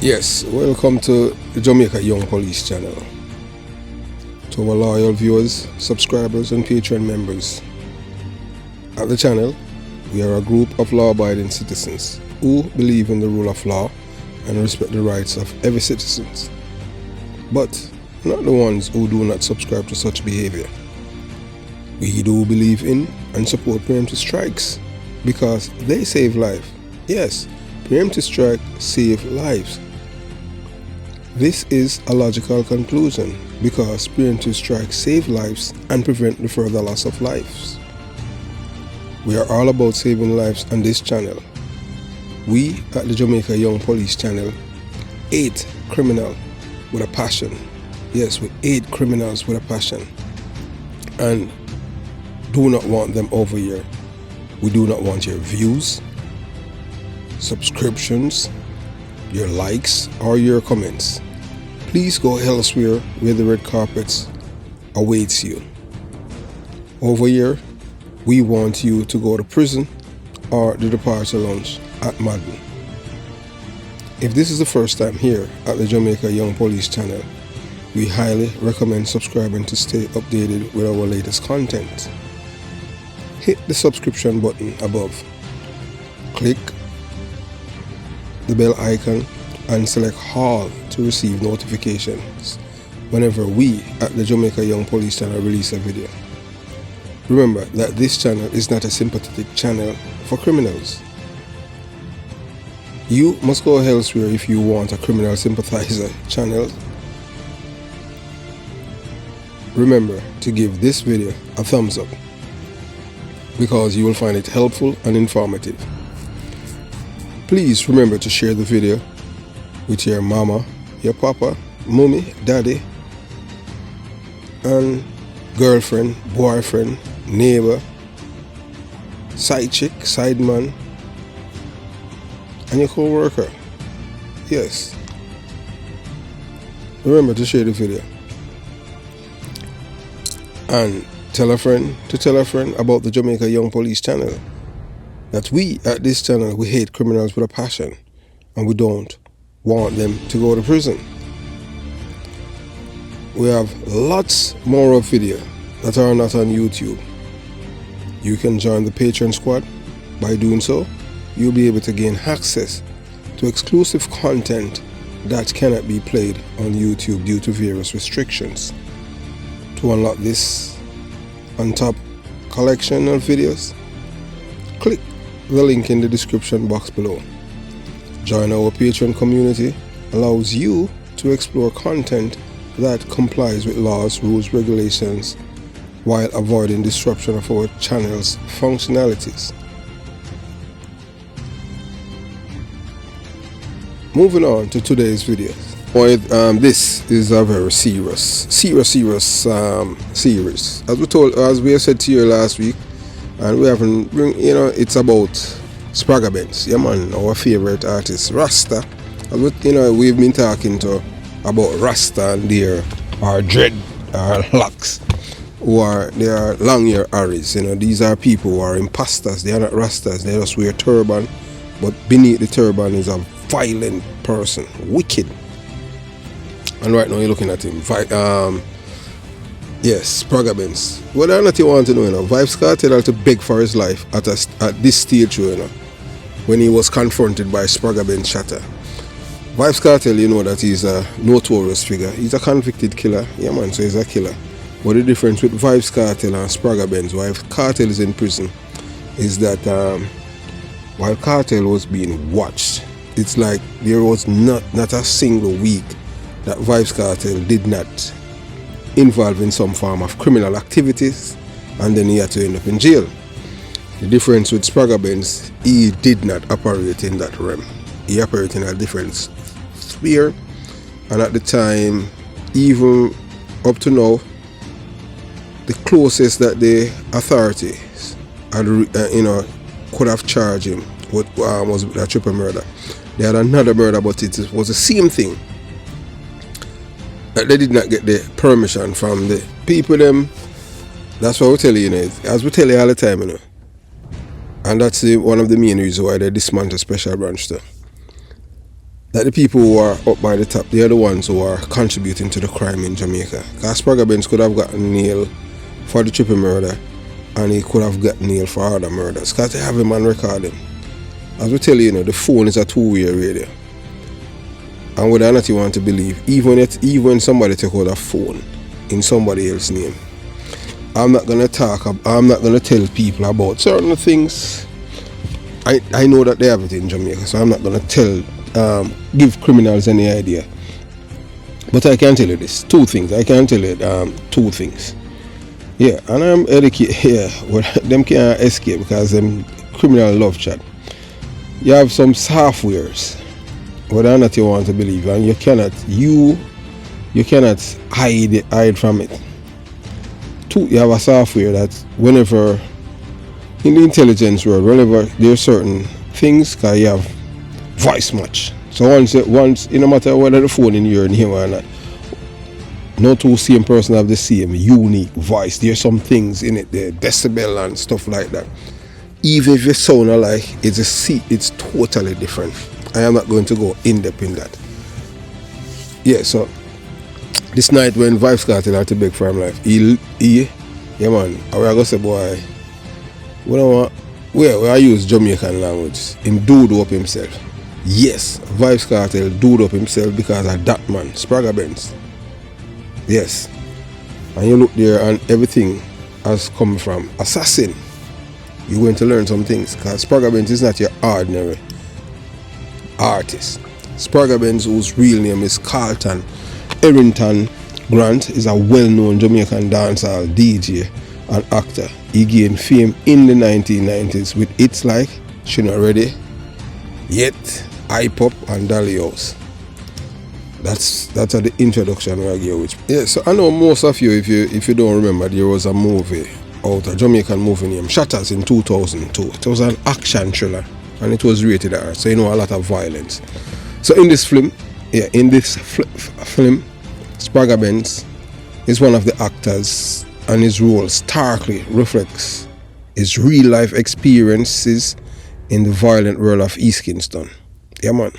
Yes, welcome to the Jamaica Young Police channel. To our loyal viewers, subscribers and Patreon members. At the channel, we are a group of law-abiding citizens who believe in the rule of law and respect the rights of every citizen, but not the ones who do not subscribe to such behavior. We do believe in and support preemptive strikes because they save lives. Yes, preemptive strikes save lives. This is a logical conclusion because preemptive strikes save lives and prevent the further loss of lives. We are all about saving lives on this channel. We at the Jamaica Young Police channel hate criminals with a passion. Yes, we hate criminals with a passion and do not want them over here. We do not want your views, subscriptions, your likes or your comments. Please go elsewhere where the red carpets awaits you. Over here, we want you to go to prison or the departure lounge at Madden. If this is the first time here at the Jamaica Young Police channel, we highly recommend subscribing to stay updated with our latest content. Hit the subscription button above. Click the bell icon and select all to receive notifications whenever we at the Jamaica Young Police channel release a video. Remember that this channel is not a sympathetic channel for criminals. You must go elsewhere if you want a criminal sympathizer channel. Remember to give this video a thumbs up because you will find it helpful and informative. Please remember to share the video with your mama, your papa, mommy, daddy, and girlfriend, boyfriend, neighbor, side chick, side man, and your co-worker. Yes. Remember to share the video. And tell a friend to tell a friend about the Jamaica Young Police channel. That we at this channel, we hate criminals with a passion and we don't want them to go to prison. We have lots more of video that are not on YouTube. You can join the Patreon squad. By doing so, you'll be able to gain access to exclusive content that cannot be played on YouTube due to various restrictions. To unlock this on top collection of videos, click the link in the description box below. Join our Patreon community allows you to explore content that complies with laws, rules, regulations while avoiding disruption of our channel's functionalities. Moving on to today's video. This is a very serious series. As we have said to you last week, and we haven't, it's about SPRAGGA BENZ, yeah man, our favorite artist, Rasta. We've been talking about Rasta and their dread locks, they are long hair Harris. These are people who are imposters. They are not Rastas. They just wear turban, but beneath the turban is a violent person, wicked. And right now you're looking at him. Yes, SPRAGGA BENZ. Whether or not you want to know, Vybz Cartel had to beg for his life at this stage show, when he was confronted by SPRAGGA BENZ shatter. Vybz Cartel, that he's a notorious figure. He's a convicted killer. Yeah man, so he's a killer. But the difference with Vybz Cartel and SPRAGGA BENZ, while Cartel is in prison, is that while Cartel was being watched, it's like there was not a single week that Vybz Cartel did not involve in some form of criminal activities, and then he had to end up in jail. The difference with SPRAGGA BENZ, he did not operate in that realm. He operated in a different sphere, and at the time, even up to now, the closest that the authorities had, could have charged him was a triple murder. They had another murder, but it was the same thing. That they did not get the permission from the people them. That's what we tell you, as we tell you all the time, and that's one of the main reasons why they dismantle special branch too. that the people who are up by the top, they are the ones who are contributing to the crime in Jamaica. Because SPRAGGA BENZ could have gotten nailed for the triple murder, and he could have gotten nailed for other murders, because they have him on recording. As we tell you, the phone is a two-way radio. And whether or not you want to believe, even when somebody take out a phone in somebody else's name, I'm not gonna tell people about certain things. I know that they have it in Jamaica, so I'm not gonna give criminals any idea. But I can tell you this, two things. I can tell you two things. Yeah, and I'm educated. Yeah, well, them can't escape because them criminal love chat. You have some softwares, whether or not you want to believe, and you cannot hide from it. Two, you have a software that whenever in the intelligence world, whenever there's certain things, because you have voice match. So once, no matter whether the phone in your name or not, no two same person have the same unique voice. There's some things in it, the decibel and stuff like that. Even if you sound alike, it's totally different. I am not going to go in depth in that. Yeah, so this night when Vybz Cartel had to beg for him life, yeah man, I was gonna say, boy, where I use Jamaican language, him dude up himself. Yes, Vybz Cartel dude up himself because of that man, SPRAGGA BENZ. Yes. And you look there and everything has come from assassin. You're going to learn some things, because SPRAGGA BENZ is not your ordinary artist. SPRAGGA BENZ, whose real name is Cartel Errington Grant, is a well-known Jamaican dancehall DJ and actor. He gained fame in the 1990s with hits like She Not Ready Yet, Hype Up and Dolly House. That's the introduction I give with. Yeah, so I know most of you, if you don't remember, there was a movie out, a Jamaican movie named SHOTTAS in 2002. It was an action thriller and it was rated R, so a lot of violence. So in this film, SPRAGGA BENZ is one of the actors, and his role starkly reflects his real life experiences in the violent world of East Kingston. Yeah man.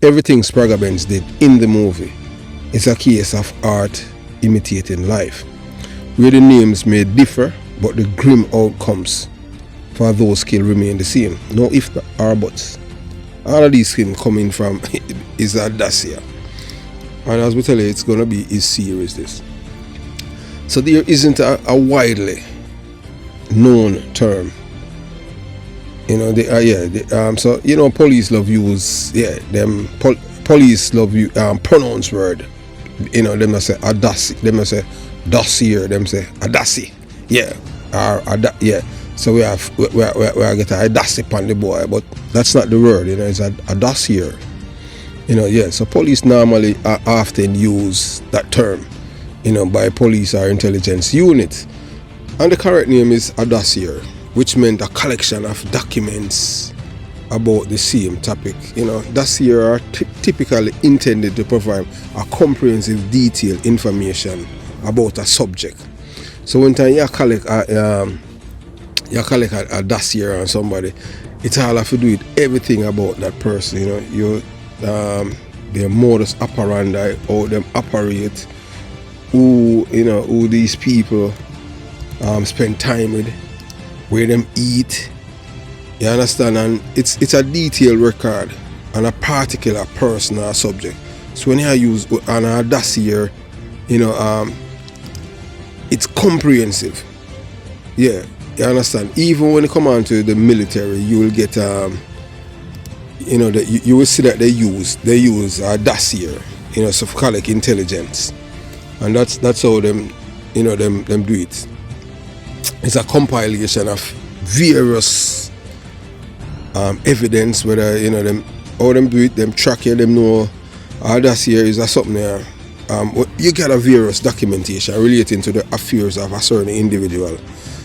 Everything SPRAGGA BENZ did in the movie is a case of art imitating life, where the names may differ, but the grim outcomes for those killed remain the same. No if or buts. All of these things coming from is a dossier. And as we tell you, it's going to be his series, this. So there isn't a widely known term. So police love use, police love you pronounce word. Them say a dossier, them say dossier, them say a dossier. Yeah. So we get a dossier on the boy, but that's not the word, it's a dossier. So police normally often use that term, by police or intelligence units. And the correct name is a dossier, which meant a collection of documents about the same topic. Dossier are typically intended to provide a comprehensive, detailed information about a subject. So when you collect a dossier on somebody, it's all have to do with everything about that person. Their modus operandi, how them operate, who these people spend time with, where them eat. You understand? And it's a detailed record on a particular person or subject. So when you use on a dossier, it's comprehensive. Yeah, you understand? Even when you come on to the military, you will get you will see that they use a dossier, so for collect intelligence, and that's how them them do it. It's a compilation of various evidence, whether them how them do it, them track you, them know a dossier is a something there. You get a various documentation relating to the affairs of a certain individual,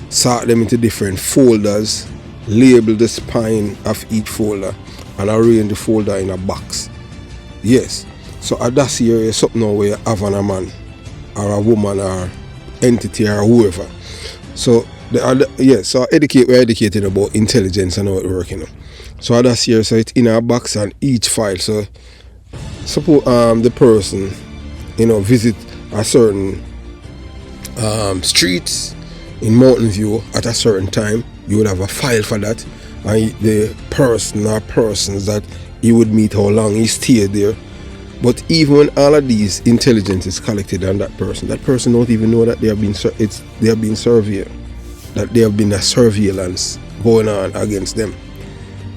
sort them into different folders, label the spine of each folder, and arrange the folder in a box. Yes, so a dossier is something where you have on a man or a woman or entity or whoever. So we're educated about intelligence and how it works. So a dossier, so it's in a box and each file. So suppose the person, visit a certain streets in Mountain View at a certain time, you would have a file for that, and the person or persons that he would meet, how long he stayed there. But even when all of these intelligence is collected on that person don't even know that they have been surveyed, that there have been a surveillance going on against them.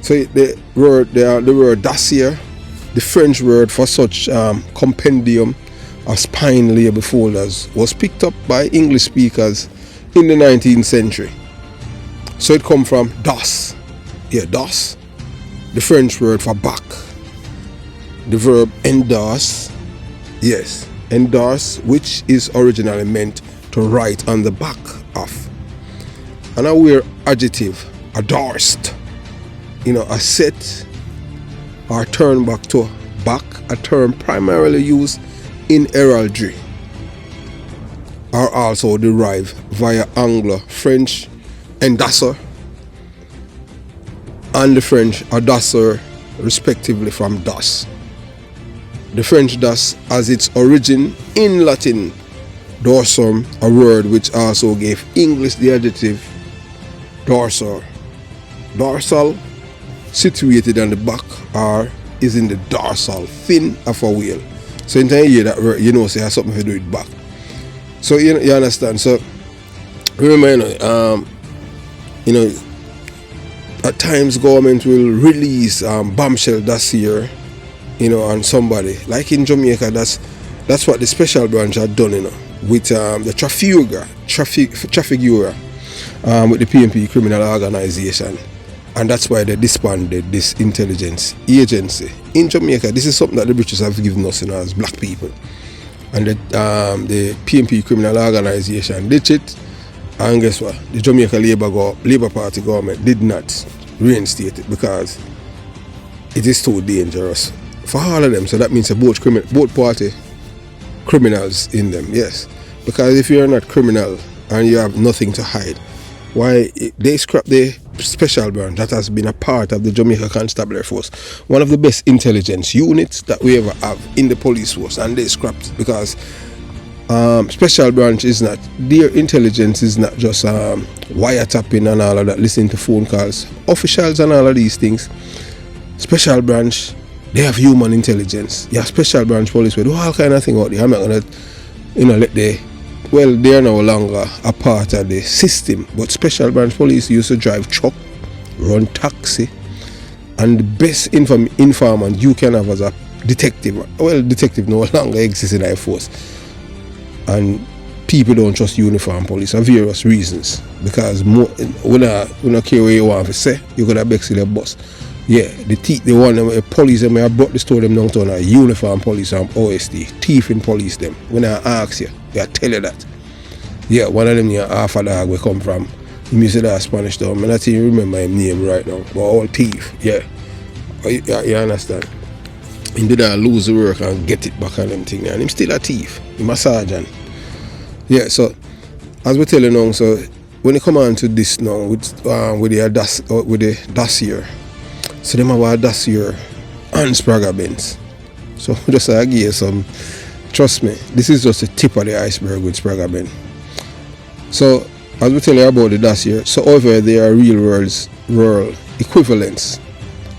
So the word dossier, the French word for such compendium of spine label folders, was picked up by English speakers in the 19th century. So it come from dos, dos, the French word for back. The verb endorse, endorse, which is originally meant to write on the back of. And a weird adjective, adorsed, a set or turn back to back, a term primarily used in heraldry, are also derived via Anglo-French endosser and the French adosser, respectively, from dos. The French dos has its origin in Latin dorsum, a word which also gave English the adjective dorsor. Dorsal, situated on the back, or is in the dorsal fin of a whale. So in time you hear that word, say it has something to do with back. So you understand. So remember, at times government will release bombshell dossier, on somebody. Like in Jamaica, that's what the special branch had done, with the traffic bureau, with the PNP criminal organization. And that's why they disbanded this intelligence agency. In Jamaica, this is something that the British have given us, as black people. And the PNP criminal organization did it. And guess what? The Jamaica Labour Party government did not reinstate it because it is too dangerous for all of them. So that means both party criminals in them, yes. Because if you're not criminal and you have nothing to hide, why they scrap the special branch that has been a part of the Jamaica Constabulary Force, one of the best intelligence units that we ever have in the police force, and they scrapped because special branch is not, their intelligence is not just wiretapping and all of that, listening to phone calls, officials and all of these things. Special branch, they have human intelligence. Yeah, special branch police will do all kind of thing out there. I'm not gonna, they are no longer a part of the system, but special branch police used to drive truck, run taxi, and the best informant you can have as a detective. Well, detective no longer exists in our force, and people don't trust uniform police for various reasons. Because we not care where you want to say, you could have Bexley the boss. Yeah, the police them have brought the story them downtown are uniform police and OSD, thieving police them. When I ask you, I tell you that. Yeah, one of them here, half a dog we come from. He used to that Spanish town. I don't even remember his name right now. But all thief, yeah. You understand? He did not lose the work and get it back on them thing. And him still a thief. Him a sergeant. Yeah, so as we tell you now, so when you come on to this now with the dossier, so them have a dossier and SPRAGGA BENZ. So just I give you some, trust me, this is just the tip of the iceberg with SPRAGGA BENZ. So as we tell you about the dossier, so however there are real world equivalents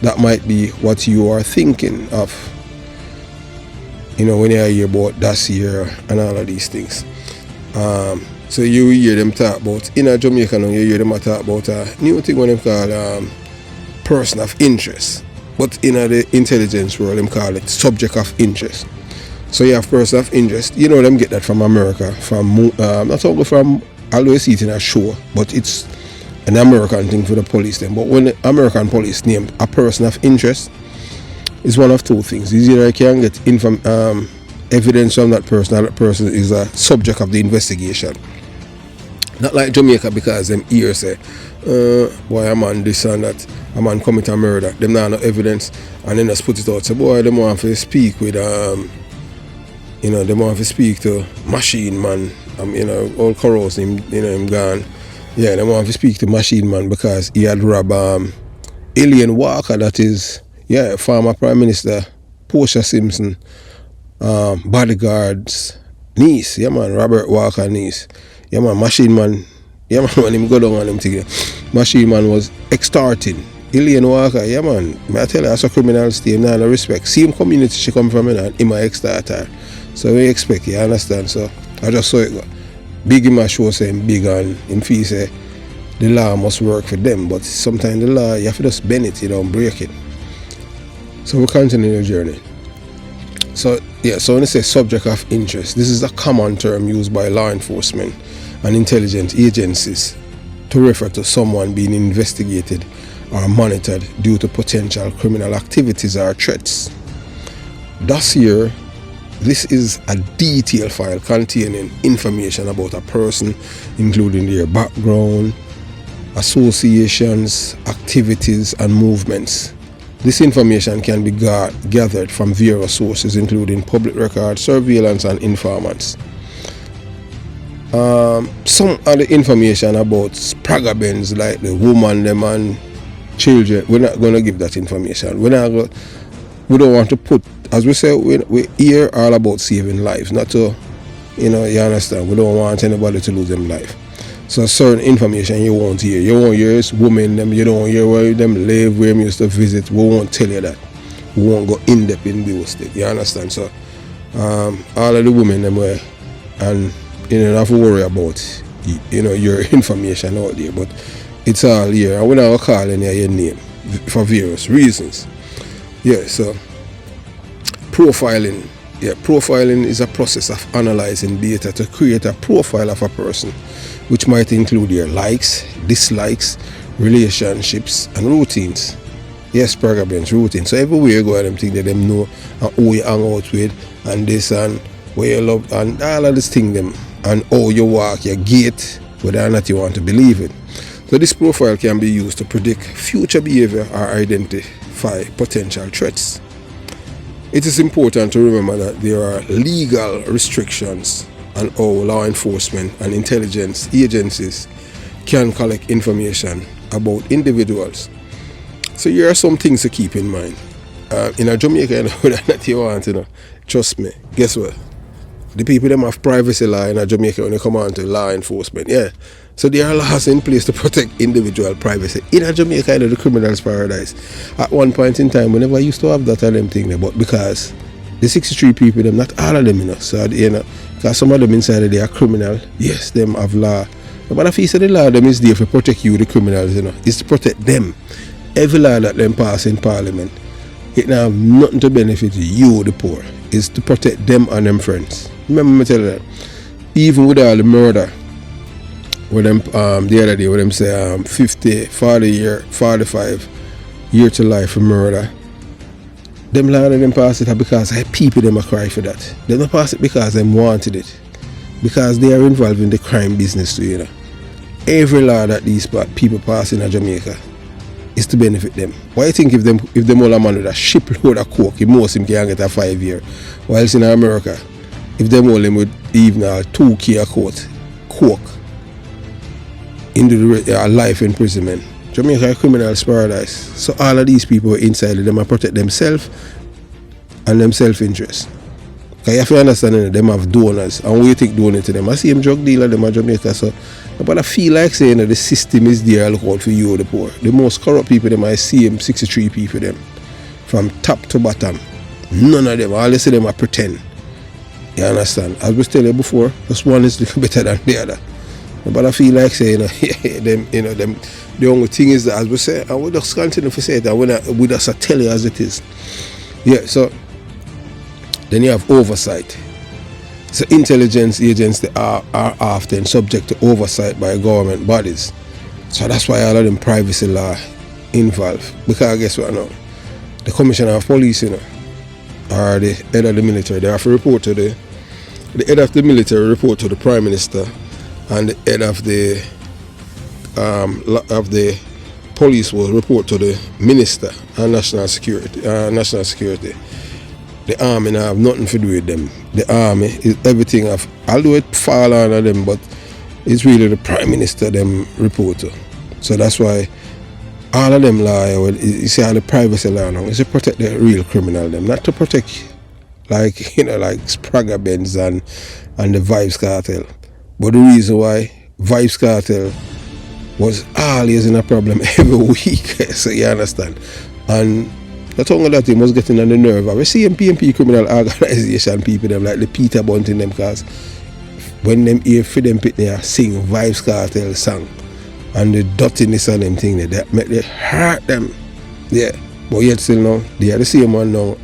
that might be what you are thinking of, when you hear about dossier and all of these things. So you hear them talk about, in Jamaica now, you hear them talk about a new thing when they call person of interest. But in the intelligence world, them call it subject of interest. So you have person of interest. Them get that from America, from not only from, I always see it in a show, but it's an American thing for the police then. But when the American police name a person of interest, it's one of two things. It's either you can get evidence from that person, and that person is a subject of the investigation. Not like Jamaica, because them here say, boy, a man this and that, a man commit a murder, them not no evidence, and then just put it out. So boy, them want to speak with them want to speak to Machine Man, all corals him, him gone. Yeah, they want to speak to Machine Man because he had robbed Alien Walker, that is, former Prime Minister Portia Simpson, bodyguard's niece. Yeah, man, Robert Walker niece. Yeah, man, Machine Man. Yeah, man, when him go down on him together. Machine Man was extorting Elaine Walker. Yeah, man, I tell you, that's a criminal team. Nah, no respect. Same community she come from, and him a extort her. So we expect, you understand? So I just saw it go. Big in my show saying big, and him feel say the law must work for them, but sometimes the law, you have to just bend it, you don't break it. So we continue the journey. So yeah, so when I say subject of interest, this is a common term used by law enforcement and intelligence agencies to refer to someone being investigated or monitored due to potential criminal activities or threats. Dossier, this is a detailed file containing information about a person, including their background, associations, activities, and movements. This information can be gathered from various sources, including public records, surveillance, and informants. Some of the information about SPRAGGA BENZ, like the woman, them, and children, we're not going to give that information. We don't want to put, as we say, we here all about saving lives, not to, you understand, we don't want anybody to lose them life. So certain information you won't hear. You won't hear is women, them, you don't hear where them live, where them used to visit. We won't tell you that. We won't go in depth in those things. You understand? So all of the women them were, and you don't have to worry about your information out there, but it's all here. And we're not calling your name for various reasons. Yeah, so profiling. Yeah, profiling is a process of analyzing data to create a profile of a person, which might include their likes, dislikes, relationships, and routines. Yes, SPRAGGA BENZ routine. So everywhere you go, them think that them know who you hang out with, and this, and where you love, and all of this thing them, and how you walk, your gait, whether or not you want to believe it. So this profile can be used to predict future behavior or identify potential threats. It is important to remember that there are legal restrictions on how law enforcement and intelligence agencies can collect information about individuals. So here are some things to keep in mind. In a Jamaica, that you want, trust me, guess what? The people them have privacy law in a Jamaica when they come on to law enforcement. Yeah. So there are laws in place to protect individual privacy. In a Jamaica, the criminal's paradise. At one point in time, we never used to have that and them thing there, but because the 63 people, them, not all of them, so because some of them inside they are criminal, yes, them have law. But if you say the law them is there to protect you, the criminals, it's to protect them. Every law that them pass in Parliament, it now have nothing to benefit you, the poor. It's to protect them and them friends. Remember me tell you that. Even with all the murder, where them the other day where them say 50, 45 year to life for murder. Them land them pass it because people them a cry for that. They don't pass it because them wanted it. Because they are involved in the crime business too, Every law that these people pass in Jamaica is to benefit them. Why you think if them all a man with a shipload of coke, most of them can get a 5 year. Whilst in America, if them all them with even a 2K a coke into the life imprisonment. Jamaica a criminal's paradise. So all of these people inside them are protect themselves and them self-interest. Because you have to understand that them have donors, and we take donors to them. I see them drug dealer them in Jamaica, so but I feel like saying that the system is there look out for you, the poor. The most corrupt people them I see them 63 people them. From top to bottom. None of them, all they say them are pretend. You understand? As we tell you before, just one is little better than the other. But I feel like saying them, the only thing is that, as we say, and we just continue to say that we just tell you as it is. Yeah, so then you have oversight. So intelligence agents, they are often subject to oversight by government bodies. So that's why all of them privacy law involved. Because guess what now? The commissioner of police, or the head of the military, they have to report to the head of the military report to the prime minister, and the head of the police will report to the minister and national security. The army now have nothing to do with them. The army is everything of, although it fall under them, but it's really the prime minister them report to. So that's why all of them law, you see all the privacy law now, is to protect the real criminal them, not to protect like, you know, like SPRAGGA BENZ and the Vybz Cartel. But the reason why Vybz Cartel was always in a problem every week, so you understand. And not only that, he was getting on the nerve. We see PMP criminal organization people them like the Peter Bunting them, cause when them hear for them pit there sing Vybz Cartel song and the dirtiness and them thing that make they hurt them. Yeah. But yet still now, they are the same one now.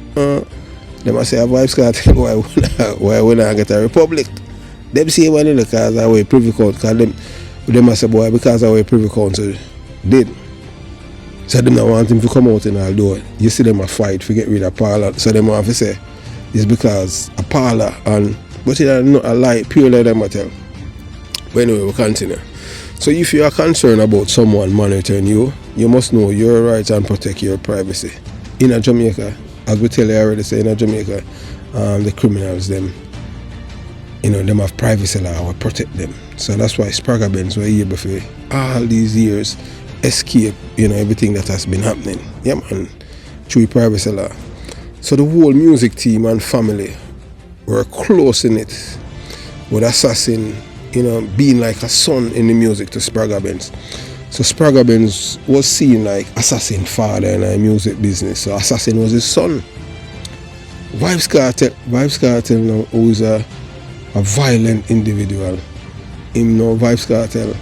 They must say a Vybz Cartel why we not get a republic. Them say one in the cause our privy council, cause them must say boy because our privy council did. So them not want him to come out in all door. You see them a fight to get rid of Parler. So them want to say it's because a Parler and but it is not a lie, purely them I tell. But anyway, we continue. So if you are concerned about someone monitoring you, you must know your rights and protect your privacy. In a Jamaica, as we tell you already, say in a Jamaica, the criminals them, you know, them have privacy law, we protect them. So that's why SPRAGGA BENZ were here before all these years escape, you know, everything that has been happening. Yeah man, through privacy law. So the whole music team and family were close in it with Assassin, you know, being like a son in the music to SPRAGGA BENZ. So SPRAGGA BENZ was seen like Assassin father in the music business. So Assassin was his son. Vybz Cartel now who is a violent individual. Him know Vybz Cartel.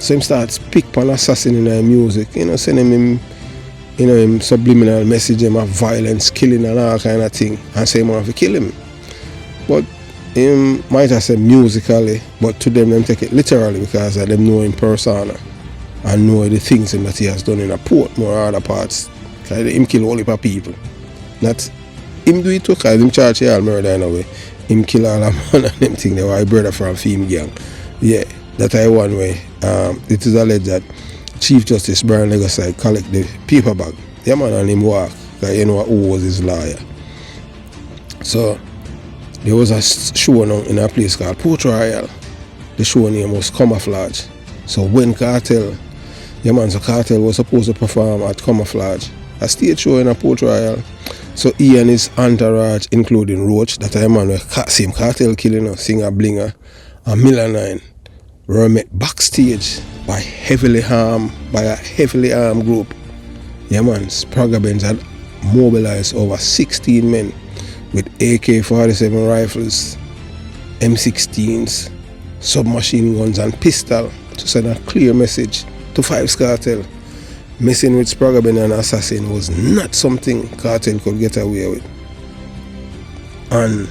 So him starts pick on Assassin in the music, you know, sending him, you know, him subliminal message, him of violence, killing and all kind of thing, and say him want to kill him. But him might have said musically, but to them take it literally because of them know him persona and know the things that he has done in a Portmore or other parts. Because him kill all the people. Not him do it too, because him charge all murder in a way. Him kill all the man and them thing. They were a brother from Fame Gang. Yeah, that I one way. It is alleged that Chief Justice Brian Legacy collect the paper bag. Yeah man, and him walk. Because you know who was his lawyer. So there was a show now in a place called Port Royal. The show name was Camouflage. So when Cartel, yeah man, so Cartel was supposed to perform at Camouflage, a stage show in a Port Royal. So he and his entourage, including Roach, that I man same Cartel killing, singer Blinger, and Miller 9, were met backstage by a heavily armed group. Yeah man, SPRAGGA BENZ had mobilized over 16 men with AK-47 rifles, M16s, submachine guns and pistol to send a clear message to Vybz Cartel. Messing with SPRAGGA BENZ and Assassin was not something Cartel could get away with. And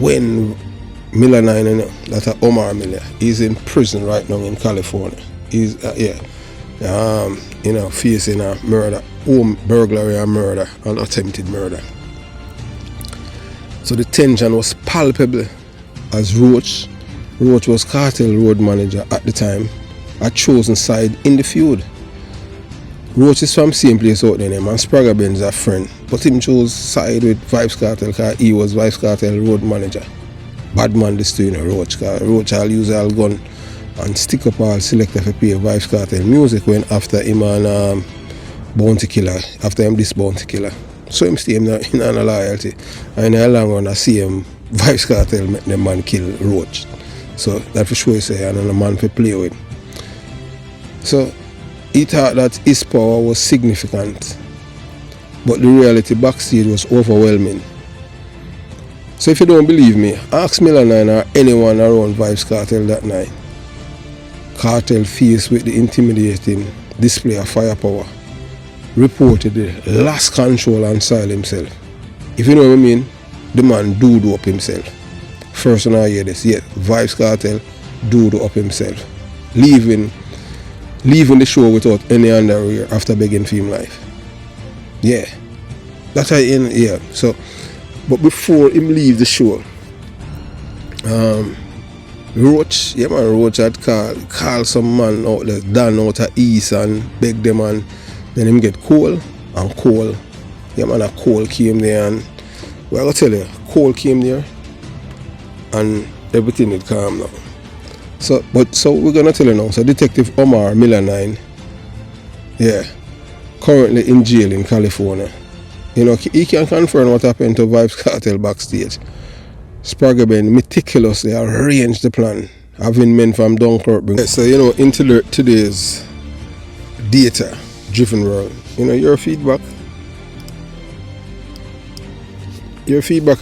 when Miller 9, that's Omar Miller, he's in prison right now in California. He's you know, facing a murder, home burglary and murder and attempted murder. So the tension was palpable as Roach was Cartel road manager at the time, had chosen side in the feud. Roach is from same place out there, and SPRAGGA BENZ is a friend, but him chose side with Vybz Cartel because he was Vybz Cartel road manager. Bad man this too, you know, Roach, because Roach will use all gun and stick up all selector for pay Vybz Cartel music when after him and Bounty Killer, after him this Bounty Killer. So him stay in a loyalty. And in the long run I see him Vybz Cartel make them man kill Roach. So that for sure say another man to play with. So he thought that his power was significant, but the reality backstage was overwhelming. So if you don't believe me, ask Miller 9 or anyone around Vybz Cartel that night. Cartel faced with the intimidating display of firepower reportedly lost control and siled himself. If you know what I mean, the man do up himself. First when I hear this, yeah, Vybz Cartel do up himself, leaving the show without any underwear after begging for him life. Yeah, that's how yeah. So, but before him leave the show, Roach had called some man out there, down out of East and beg them, and then him get Cole. Yeah man, a Cole came there, and well, I gotta tell you, Cole came there and everything had calm now. So we're gonna tell you now. So Detective Omar Miller 9 Yeah, currently in jail in California. You know, he can confirm what happened to Vybz Cartel backstage. SPRAGGA BENZ meticulously arranged the plan, having men from Dunkirk. So, you know, into today's data-driven world, you know, your feedback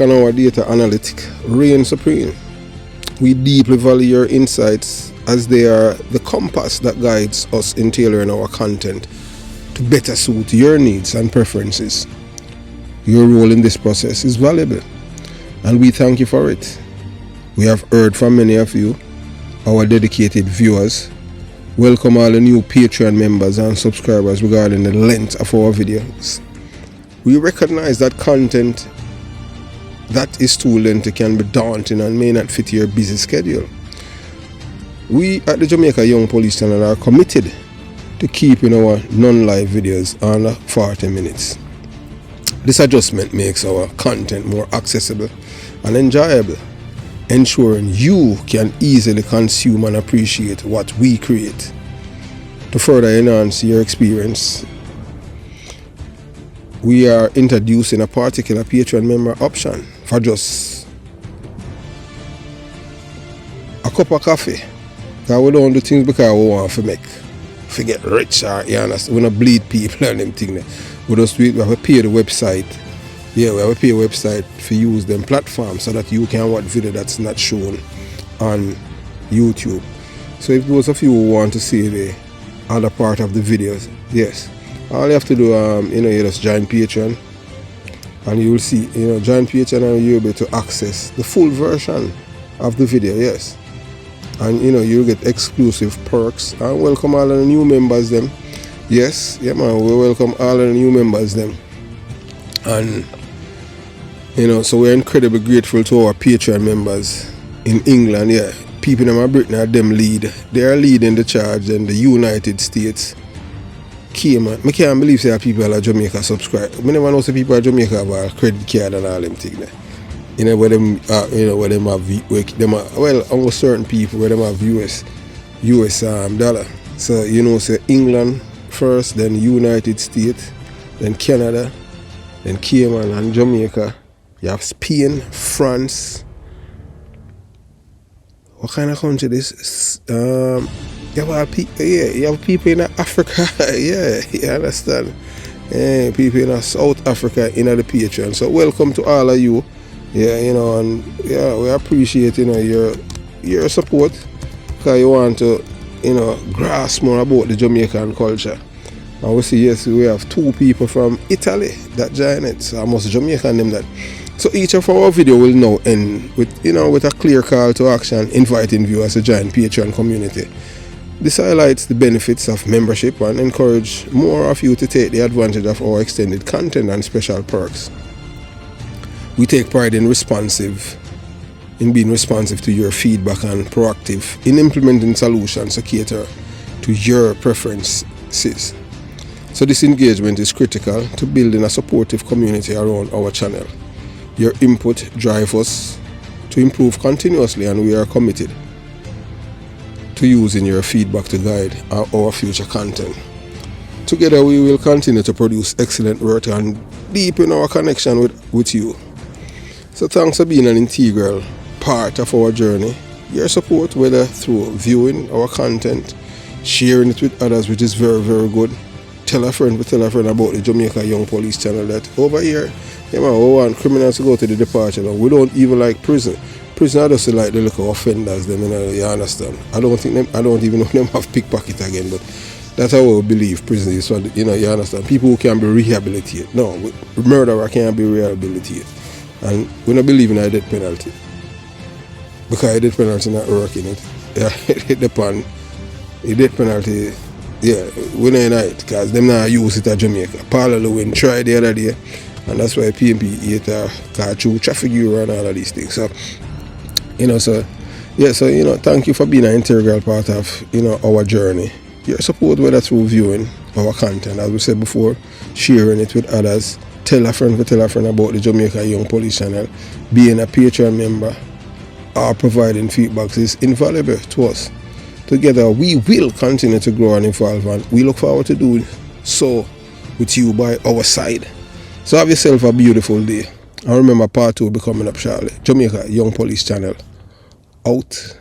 on our data analytic reigns supreme. We deeply value your insights as they are the compass that guides us in tailoring our content to better suit your needs and preferences. Your role in this process is valuable, and we thank you for it. We have heard from many of you, our dedicated viewers. Welcome all the new Patreon members and subscribers regarding the length of our videos. We recognize that content that is too lengthy can be daunting and may not fit your busy schedule. We at the Jamaica Young Police Channel are committed to keeping our non-live videos under 40 minutes. This adjustment makes our content more accessible and enjoyable, ensuring you can easily consume and appreciate what we create. To further enhance your experience, we are introducing a particular Patreon member option for just a cup of coffee. Because we don't do things because we want to get rich, or you understand? We don't bleed people and them things. We have to pay the website. Yeah, we have to pay a website to use them platforms so that you can watch video that's not shown on YouTube. So if those of you who want to see the other part of the videos, yes, all you have to do, you know, you just join Patreon, and you will see, you know, join Patreon and you'll be able to access the full version of the video, yes. And you know, you'll get exclusive perks, and welcome all of the new members them. Yes, yeah man, we welcome all of the new members them. And you know, so we're incredibly grateful to our Patreon members in England, yeah. People in Britain are them lead. They are leading the charge in the United States. Man, I can't believe say people at Jamaica subscribe. I never know say people at Jamaica have a credit card and all them things there. You know where them where them have almost certain people where them have US dollar. So you know, say England first, then United States, then Canada, then Cayman and Jamaica. You have Spain, France. What kind of country this? You have people in Africa. Yeah, you understand. Yeah, people in South Africa in the Patreon. So welcome to all of you. Yeah, you know, and yeah, we appreciate, you know, your support, because you want to, you know, grasp more about the Jamaican culture. And we see, yes, we have 2 people from Italy that join it. So I must Jamaican them that. So each of our video will now end with, you know, with a clear call to action, inviting viewers to join Patreon community. This highlights the benefits of membership and encourage more of you to take the advantage of our extended content and special perks. We take pride in being responsive to your feedback and proactive in implementing solutions to cater to your preferences. So this engagement is critical to building a supportive community around our channel. Your input drives us to improve continuously, and we are committed to using your feedback to guide our future content. Together we will continue to produce excellent work and deepen our connection with you. So thanks for being an integral part of our journey. Your support, whether through viewing our content, sharing it with others, which is very, very good. Tell a friend about the Jamaica Young Police Channel that over here, yeah man, we want criminals to go to the departure. We don't even like prison. Prison are just like the little offenders, them, you know, you understand. I don't even know them have pickpocket again, but that's how we believe prison is, you know, you understand. People who can be rehabilitated. No, murderer can't be rehabilitated. And we don't believe in a death penalty. Because a death penalty not working it. Yeah, it depends. The death penalty, yeah, we don't know it, because them not use it at Jamaica. Paula Lewin tried the other day, and that's why PMP ate a car through traffic bureau and all of these things. So, you know, so, yeah, so, you know, thank you for being an integral part of, you know, our journey. Your support, whether through viewing our content, as we said before, sharing it with others, tell a friend about the Jamaica Young Police Channel, being a Patreon member, or providing feedback is invaluable to us. Together, we will continue to grow and evolve, and we look forward to doing so with you by our side. So have yourself a beautiful day. And remember, part 2 will be coming up shortly. Jamaica Young Police Channel out.